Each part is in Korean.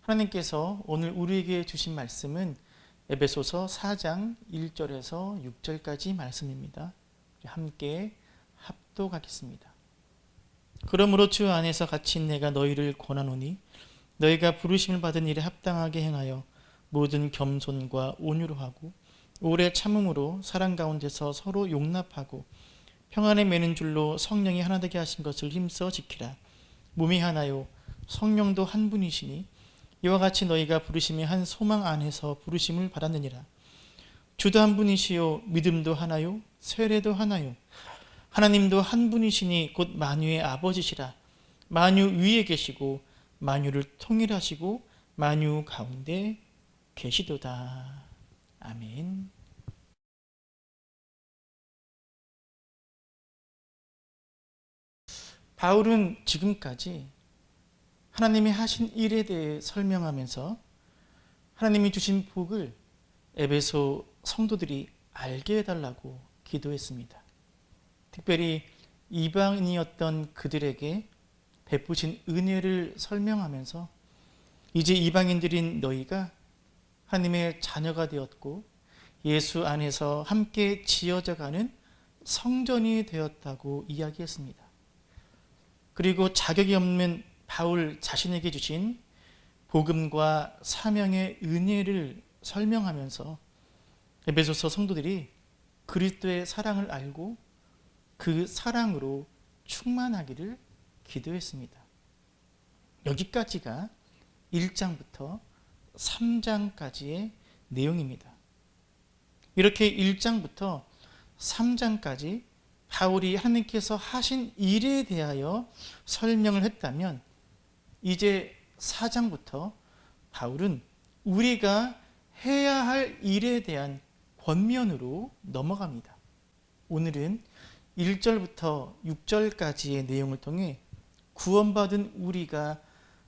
하나님께서 오늘 우리에게 주신 말씀은 에베소서 4장 1절에서 6절까지 말씀입니다. 함께 합독하겠습니다. 그러므로 주 안에서 갇힌 내가 너희를 권하노니 너희가 부르심을 받은 일에 합당하게 행하여 모든 겸손과 온유로 하고 오래 참음으로 사랑 가운데서 서로 용납하고 평안에 매는 줄로 성령이 하나 되게 하신 것을 힘써 지키라. 몸이 하나요 성령도 한 분이시니 이와 같이 너희가 부르심의 한 소망 안에서 부르심을 받았느니라. 주도 한 분이시요 믿음도 하나요 세례도 하나요 하나님도 한 분이시니 곧 만유의 아버지시라. 만유 위에 계시고 만유를 통일하시고 만유 가운데 계시도다. 아멘. 바울은 지금까지 하나님이 하신 일에 대해 설명하면서 하나님이 주신 복을 에베소 성도들이 알게 해달라고 기도했습니다. 특별히 이방인이었던 그들에게 베푸신 은혜를 설명하면서 이제 이방인들인 너희가 하나님의 자녀가 되었고 예수 안에서 함께 지어져가는 성전이 되었다고 이야기했습니다. 그리고 자격이 없는 바울 자신에게 주신 복음과 사명의 은혜를 설명하면서 에베소서 성도들이 그리스도의 사랑을 알고 그 사랑으로 충만하기를 기도했습니다. 여기까지가 1장부터 3장까지의 내용입니다. 이렇게 1장부터 3장까지 바울이 하나님께서 하신 일에 대하여 설명을 했다면 이제 4장부터 바울은 우리가 해야 할 일에 대한 권면으로 넘어갑니다. 오늘은 1절부터 6절까지의 내용을 통해 구원받은 우리가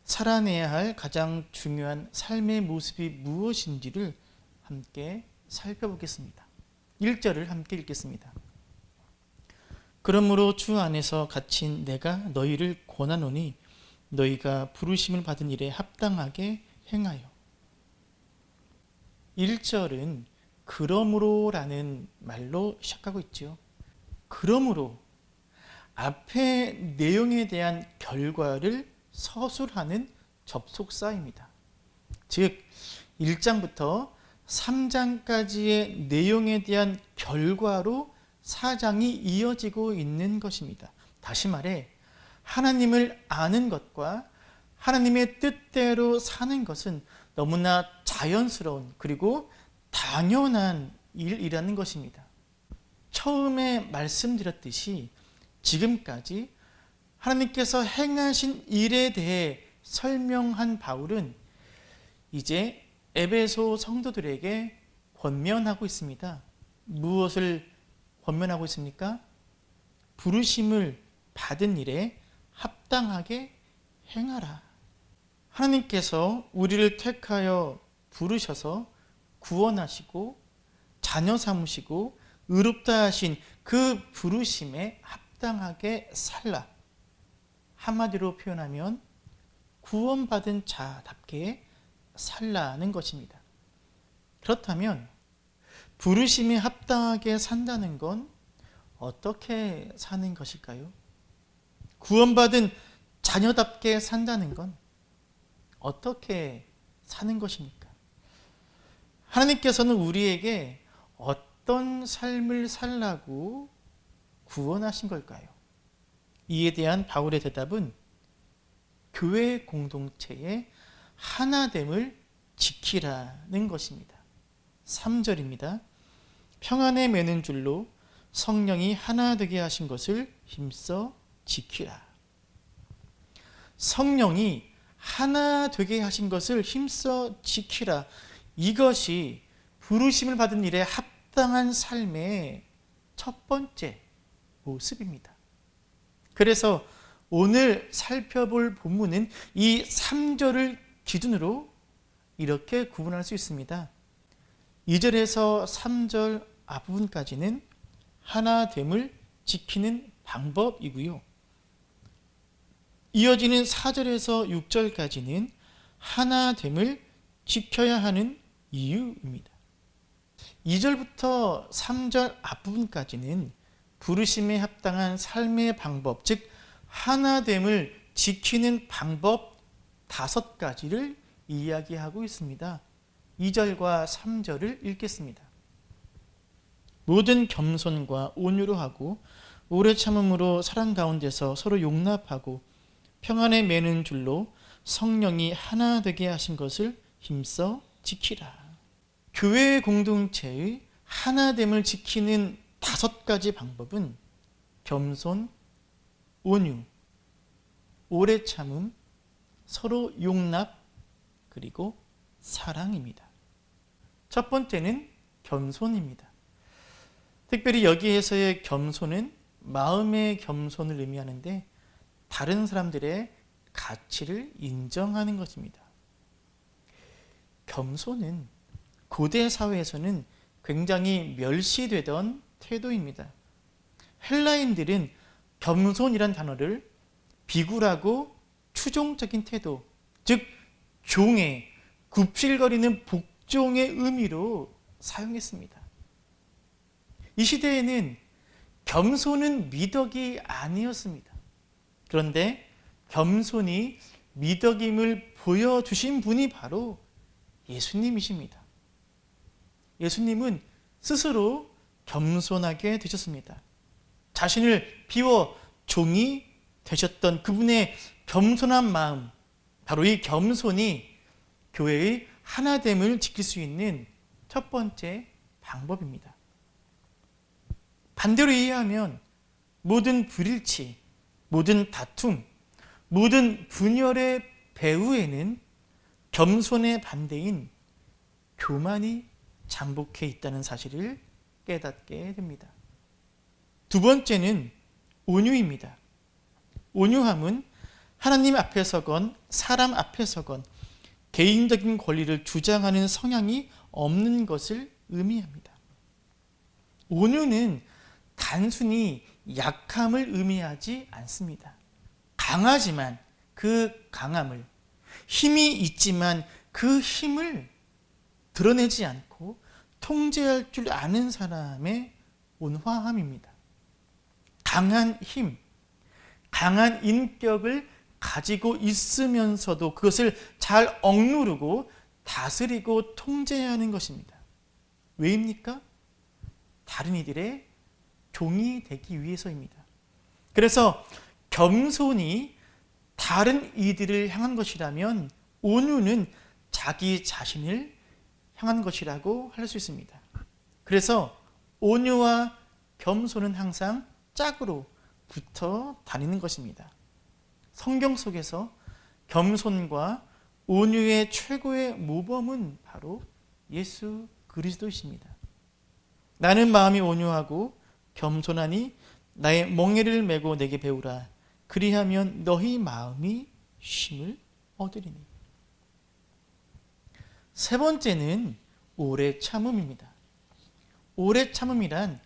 살아내야 할 가장 중요한 삶의 모습이 무엇인지를 함께 살펴보겠습니다. 1절을 함께 읽겠습니다. 그러므로 주 안에서 갇힌 내가 너희를 권하노니 너희가 부르심을 받은 일에 합당하게 행하여. 1절은 그러므로라는 말로 시작하고 있죠. 그러므로 앞의 내용에 대한 결과를 서술하는 접속사입니다. 즉 1장부터 3장까지의 내용에 대한 결과로 4장이 이어지고 있는 것입니다. 다시 말해 하나님을 아는 것과 하나님의 뜻대로 사는 것은 너무나 자연스러운 그리고 당연한 일이라는 것입니다. 처음에 말씀드렸듯이 지금까지 하나님께서 행하신 일에 대해 설명한 바울은 이제 에베소 성도들에게 권면하고 있습니다. 무엇을 권면하고 있습니까? 부르심을 받은 일에 합당하게 행하라. 하나님께서 우리를 택하여 부르셔서 구원하시고 자녀 삼으시고 의롭다 하신 그 부르심에 합당하게 살라. 한마디로 표현하면 구원받은 자답게 살라는 것입니다. 그렇다면 부르심에 합당하게 산다는 건 어떻게 사는 것일까요? 구원받은 자녀답게 산다는 건 어떻게 사는 것입니까? 하나님께서는 우리에게 어떤 삶을 살라고 구원하신 걸까요? 이에 대한 바울의 대답은 교회 공동체의 하나됨을 지키라는 것입니다. 3절입니다. 평안에 매는 줄로 성령이 하나 되게 하신 것을 힘써 지키라. 성령이 하나 되게 하신 것을 힘써 지키라. 이것이 부르심을 받은 일에 합당한 삶의 첫 번째 모습입니다. 그래서 오늘 살펴볼 본문은 이 3절을 기준으로 이렇게 구분할 수 있습니다. 2절에서 3절 앞부분까지는 하나됨을 지키는 방법이고요. 이어지는 4절에서 6절까지는 하나됨을 지켜야 하는 이유입니다. 2절부터 3절 앞부분까지는 부르심에 합당한 삶의 방법, 즉 하나됨을 지키는 방법 5가지를 이야기하고 있습니다. 2절과 3절을 읽겠습니다. 모든 겸손과 온유로 하고 오래 참음으로 사랑 가운데서 서로 용납하고 평안에 매는 줄로 성령이 하나 되게 하신 것을 힘써 지키라. 교회 공동체의 하나됨을 지키는 5가지 방법은 겸손, 온유, 오래 참음, 서로 용납, 그리고 사랑입니다. 첫 번째는 겸손입니다. 특별히 여기에서의 겸손은 마음의 겸손을 의미하는데 다른 사람들의 가치를 인정하는 것입니다. 겸손은 고대 사회에서는 굉장히 멸시되던 태도입니다. 헬라인들은 겸손이란 단어를 비굴하고 추종적인 태도, 즉 종의 굽실거리는 복종의 의미로 사용했습니다. 이 시대에는 겸손은 미덕이 아니었습니다. 그런데 겸손이 미덕임을 보여주신 분이 바로 예수님이십니다. 예수님은 스스로 겸손하게 되셨습니다. 자신을 비워 종이 되셨던 그분의 겸손한 마음, 바로 이 겸손이 교회의 하나됨을 지킬 수 있는 첫 번째 방법입니다. 반대로 이해하면 모든 불일치, 모든 다툼, 모든 분열의 배후에는 겸손의 반대인 교만이 잠복해 있다는 사실을 깨닫게 됩니다. 두 번째는 온유입니다. 온유함은 하나님 앞에서건 사람 앞에서건 개인적인 권리를 주장하는 성향이 없는 것을 의미합니다. 온유는 단순히 약함을 의미하지 않습니다. 강하지만 그 강함을, 힘이 있지만 그 힘을 드러내지 않고 통제할 줄 아는 사람의 온화함입니다. 강한 힘, 강한 인격을 가지고 있으면서도 그것을 잘 억누르고 다스리고 통제하는 것입니다. 왜입니까? 다른 이들의 종이 되기 위해서입니다. 그래서 겸손이 다른 이들을 향한 것이라면 온유는 자기 자신을 향한 것이라고 할 수 있습니다. 그래서 온유와 겸손은 항상 짝으로 붙어 다니는 것입니다. 성경 속에서 겸손과 온유의 최고의 모범은 바로 예수 그리스도이십니다. 나는 마음이 온유하고 겸손하니 나의 멍에를 메고 내게 배우라. 그리하면 너희 마음이 쉼을 얻으리니. 세 번째는 오래 참음입니다. 오래 참음이란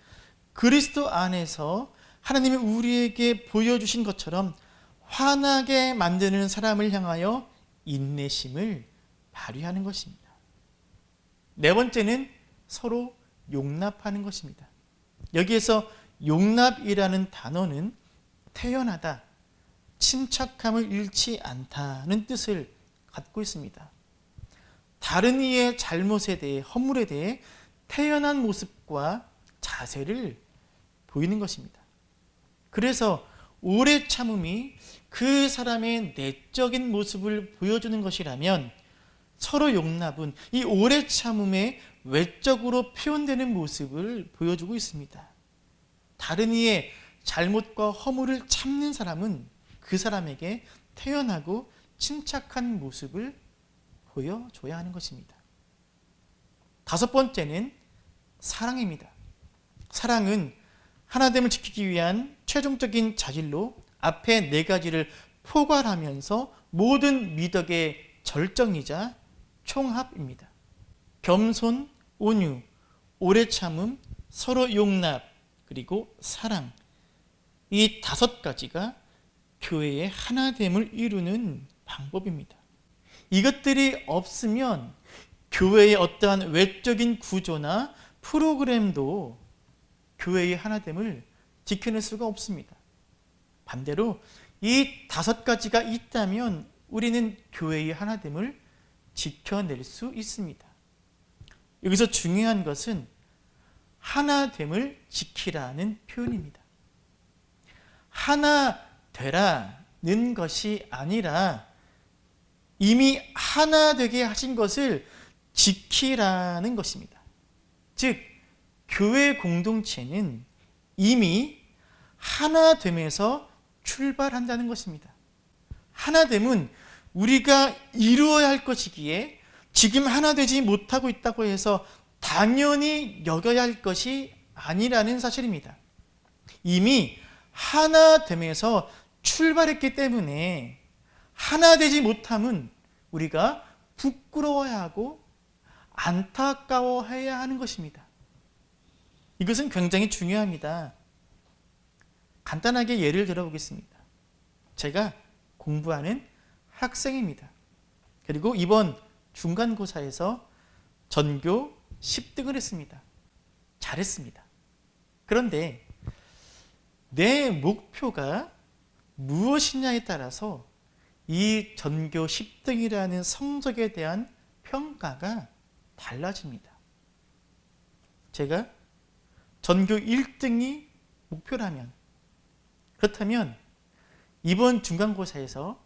그리스도 안에서 하나님이 우리에게 보여주신 것처럼 화나게 만드는 사람을 향하여 인내심을 발휘하는 것입니다. 네 번째는 서로 용납하는 것입니다. 여기에서 용납이라는 단어는 태연하다, 침착함을 잃지 않다는 뜻을 갖고 있습니다. 다른 이의 잘못에 대해, 허물에 대해 태연한 모습과 자세를 보이는 것입니다. 그래서 오래 참음이 그 사람의 내적인 모습을 보여주는 것이라면 서로 용납은 이 오래 참음의 외적으로 표현되는 모습을 보여주고 있습니다. 다른 이의 잘못과 허물을 참는 사람은 그 사람에게 태연하고 침착한 모습을 보여줘야 하는 것입니다. 다섯 번째는 사랑입니다. 사랑은 하나됨을 지키기 위한 최종적인 자질로 앞에 네 가지를 포괄하면서 모든 미덕의 절정이자 총합입니다. 겸손, 온유, 오래 참음, 서로 용납, 그리고 사랑. 이 다섯 가지가 교회의 하나됨을 이루는 방법입니다. 이것들이 없으면 교회의 어떠한 외적인 구조나 프로그램도 교회의 하나됨을 지켜낼 수가 없습니다. 반대로 이 5가지가 있다면 우리는 교회의 하나됨을 지켜낼 수 있습니다. 여기서 중요한 것은 하나됨을 지키라는 표현입니다. 하나 되라는 것이 아니라 이미 하나 되게 하신 것을 지키라는 것입니다. 즉, 교회 공동체는 이미 하나됨에서 출발한다는 것입니다. 하나됨은 우리가 이루어야 할 것이기에 지금 하나 되지 못하고 있다고 해서 당연히 여겨야 할 것이 아니라는 사실입니다. 이미 하나됨에서 출발했기 때문에 하나 되지 못함은 우리가 부끄러워야 하고 안타까워해야 하는 것입니다. 이것은 굉장히 중요합니다. 간단하게 예를 들어보겠습니다. 제가 공부하는 학생입니다. 그리고 이번 중간고사에서 전교 10등을 했습니다. 잘했습니다. 그런데 내 목표가 무엇이냐에 따라서 이 전교 10등이라는 성적에 대한 평가가 달라집니다. 제가 전교 1등이 목표라면, 그렇다면 이번 중간고사에서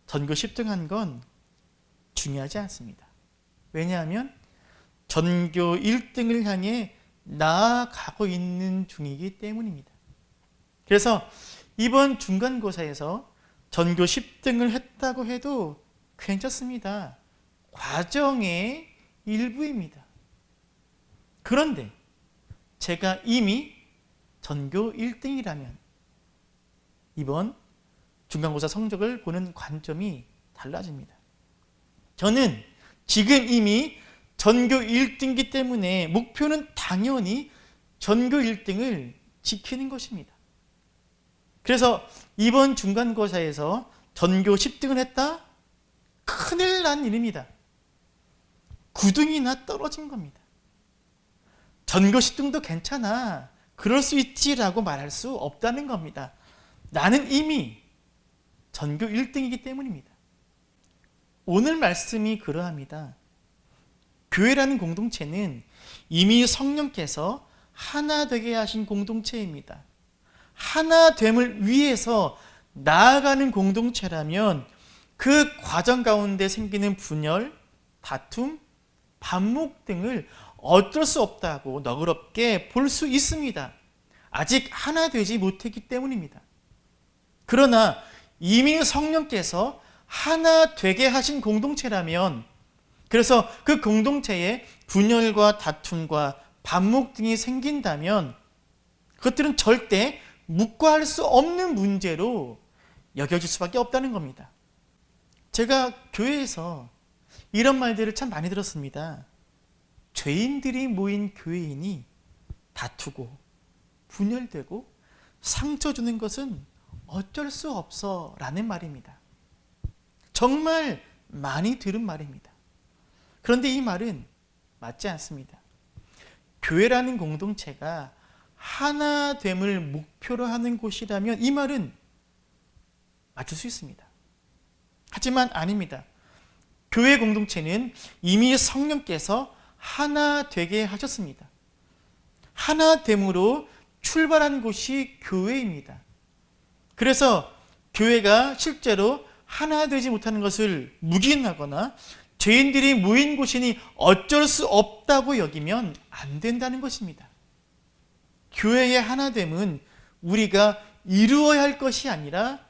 전교 10등 한 건 중요하지 않습니다. 왜냐하면 전교 1등을 향해 나아가고 있는 중이기 때문입니다. 그래서 이번 중간고사에서 전교 10등을 했다고 해도 괜찮습니다. 과정의 일부입니다. 그런데 제가 이미 전교 1등이라면 이번 중간고사 성적을 보는 관점이 달라집니다. 저는 지금 이미 전교 1등이기 때문에 목표는 당연히 전교 1등을 지키는 것입니다. 그래서 이번 중간고사에서 전교 10등을 했다? 큰일 난 일입니다. 9등이나 떨어진 겁니다. 전교 10등도 괜찮아, 그럴 수 있지라고 말할 수 없다는 겁니다. 나는 이미 전교 1등이기 때문입니다. 오늘 말씀이 그러합니다. 교회라는 공동체는 이미 성령께서 하나 되게 하신 공동체입니다. 하나됨을 위해서 나아가는 공동체라면 그 과정 가운데 생기는 분열, 다툼, 반목 등을 어쩔 수 없다고 너그럽게 볼 수 있습니다. 아직 하나 되지 못했기 때문입니다. 그러나 이미 성령께서 하나 되게 하신 공동체라면, 그래서 그 공동체에 분열과 다툼과 반목 등이 생긴다면 그것들은 절대 묵과할 수 없는 문제로 여겨질 수밖에 없다는 겁니다. 제가 교회에서 이런 말들을 참 많이 들었습니다. 죄인들이 모인 교회인이 다투고 분열되고 상처 주는 것은 어쩔 수 없어 라는 말입니다. 정말 많이 들은 말입니다. 그런데 이 말은 맞지 않습니다. 교회라는 공동체가 하나됨을 목표로 하는 곳이라면 이 말은 맞을 수 있습니다. 하지만 아닙니다. 교회 공동체는 이미 성령께서 하나 되게 하셨습니다. 하나됨으로 출발한 곳이 교회입니다. 그래서 교회가 실제로 하나 되지 못하는 것을 묵인하거나 죄인들이 모인 곳이니 어쩔 수 없다고 여기면 안 된다는 것입니다. 교회의 하나됨은 우리가 이루어야 할 것이 아니라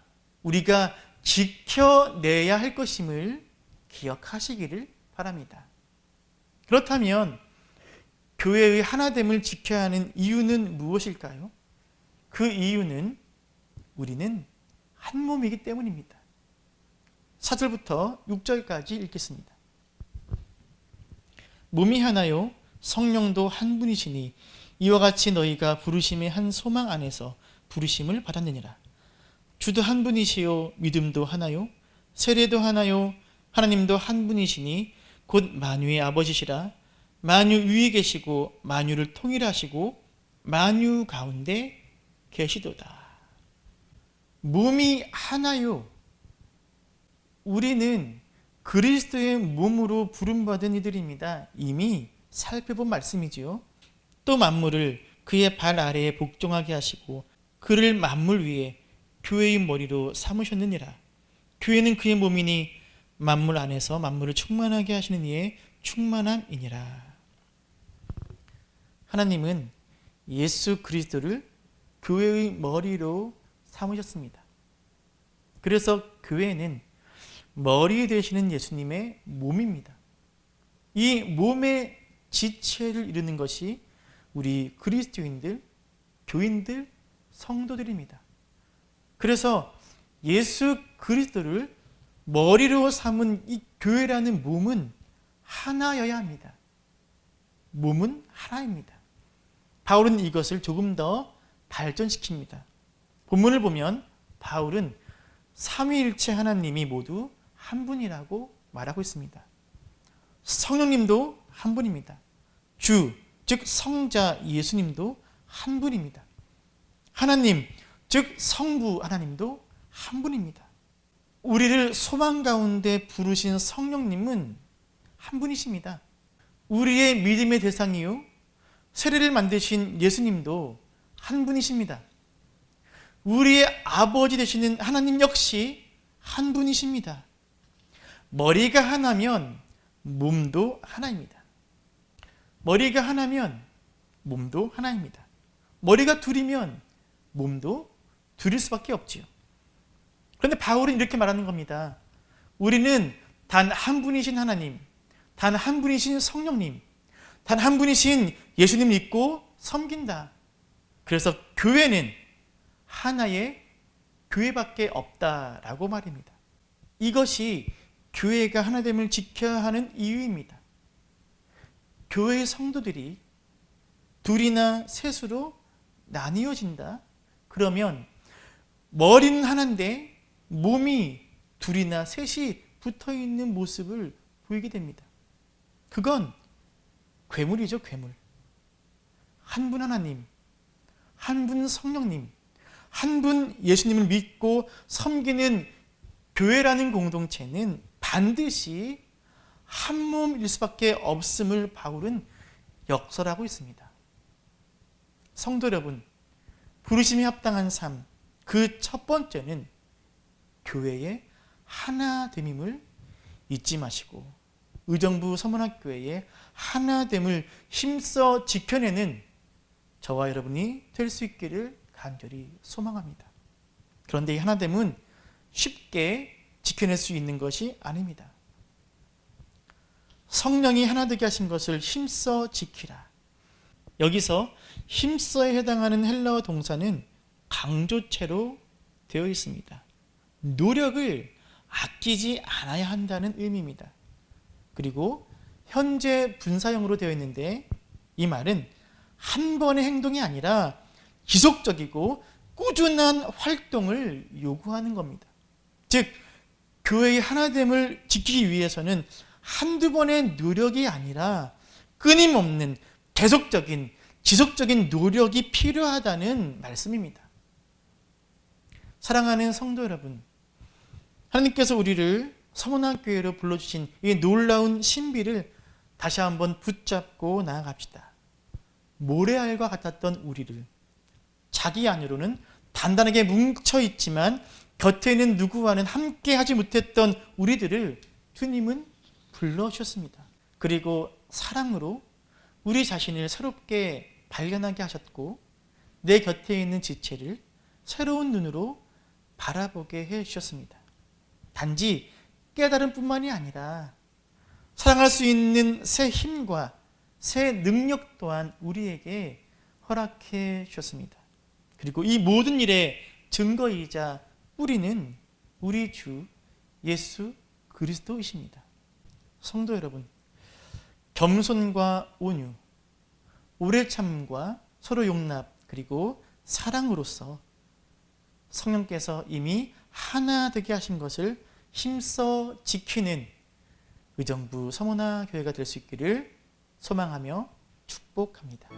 우리가 지켜내야 할 것임을 기억하시기를 바랍니다. 그렇다면 교회의 하나됨을 지켜야 하는 이유는 무엇일까요? 그 이유는 우리는 한 몸이기 때문입니다. 4절부터 6절까지 읽겠습니다. 몸이 하나요 성령도 한 분이시니 이와 같이 너희가 부르심의 한 소망 안에서 부르심을 받았느니라. 주도 한 분이시요 믿음도 하나요 세례도 하나요 하나님도 한 분이시니 곧 만유의 아버지시라. 만유 위에 계시고 만유를 통일하시고 만유 가운데 계시도다. 몸이 하나요. 우리는 그리스도의 몸으로 부름받은 이들입니다. 이미 살펴본 말씀이지요. 또 만물을 그의 발 아래에 복종하게 하시고 그를 만물 위에 교회의 머리로 삼으셨느니라. 교회는 그의 몸이니 만물 안에서 만물을 충만하게 하시는 이의 충만함이니라. 하나님은 예수 그리스도를 교회의 머리로 삼으셨습니다. 그래서 교회는 머리 되시는 예수님의 몸입니다. 이 몸의 지체를 이루는 것이 우리 그리스도인들, 교인들, 성도들입니다. 그래서 예수 그리스도를 머리로 삼은 이 교회라는 몸은 하나여야 합니다. 몸은 하나입니다. 바울은 이것을 조금 더 발전시킵니다. 본문을 보면 바울은 삼위일체 하나님이 모두 한 분이라고 말하고 있습니다. 성령님도 한 분입니다. 주, 즉 성자 예수님도 한 분입니다. 하나님, 즉 성부 하나님도 한 분입니다. 우리를 소망 가운데 부르신 성령님은 한 분이십니다. 우리의 믿음의 대상이요 세례를 만드신 예수님도 한 분이십니다. 우리의 아버지 되시는 하나님 역시 한 분이십니다. 머리가 하나면 몸도 하나입니다. 머리가 하나면 몸도 하나입니다. 머리가 둘이면 몸도 둘일 수밖에 없지요. 그런데 바울은 이렇게 말하는 겁니다. 우리는 단 한 분이신 하나님, 단 한 분이신 성령님, 단 한 분이신 예수님 믿고 섬긴다. 그래서 교회는 하나의 교회밖에 없다라고 말입니다. 이것이 교회가 하나됨을 지켜야 하는 이유입니다. 교회의 성도들이 둘이나 셋으로 나뉘어진다. 그러면 머리는 하나인데 몸이 둘이나 셋이 붙어있는 모습을 보이게 됩니다. 그건 괴물이죠, 괴물. 한 분 하나님, 한 분 성령님, 한 분 예수님을 믿고 섬기는 교회라는 공동체는 반드시 한 몸일 수밖에 없음을 바울은 역설하고 있습니다. 성도 여러분, 부르심에 합당한 삶, 그 첫 번째는 교회의 하나됨임을 잊지 마시고 의정부 서문학교회의 하나됨을 힘써 지켜내는 저와 여러분이 될 수 있기를 간절히 소망합니다. 그런데 이 하나됨은 쉽게 지켜낼 수 있는 것이 아닙니다. 성령이 하나 되게 하신 것을 힘써 지키라. 여기서 힘써에 해당하는 헬라어 동사는 강조체로 되어 있습니다. 노력을 아끼지 않아야 한다는 의미입니다. 그리고 현재 분사형으로 되어 있는데 이 말은 한 번의 행동이 아니라 지속적이고 꾸준한 활동을 요구하는 겁니다. 즉 교회의 하나됨을 지키기 위해서는 한두 번의 노력이 아니라 끊임없는 계속적인 지속적인 노력이 필요하다는 말씀입니다. 사랑하는 성도 여러분, 하나님께서 우리를 서문학교회로 불러주신 이 놀라운 신비를 다시 한번 붙잡고 나아갑시다. 모래알과 같았던 우리를 자기 안으로는 단단하게 뭉쳐있지만 곁에는 누구와는 함께하지 못했던 우리들을 주님은 불러주셨습니다. 그리고 사랑으로 우리 자신을 새롭게 발견하게 하셨고 내 곁에 있는 지체를 새로운 눈으로 바라보게 해주셨습니다. 단지 깨달음뿐만이 아니라 사랑할 수 있는 새 힘과 새 능력 또한 우리에게 허락해 주셨습니다. 그리고 이 모든 일의 증거이자 뿌리는 우리 주 예수 그리스도이십니다. 성도 여러분, 겸손과 온유, 오래 참음과 서로 용납 그리고 사랑으로서 성령께서 이미 하나 되게 하신 것을 힘써 지키는 의정부 서문화 교회가 될 수 있기를 소망하며 축복합니다.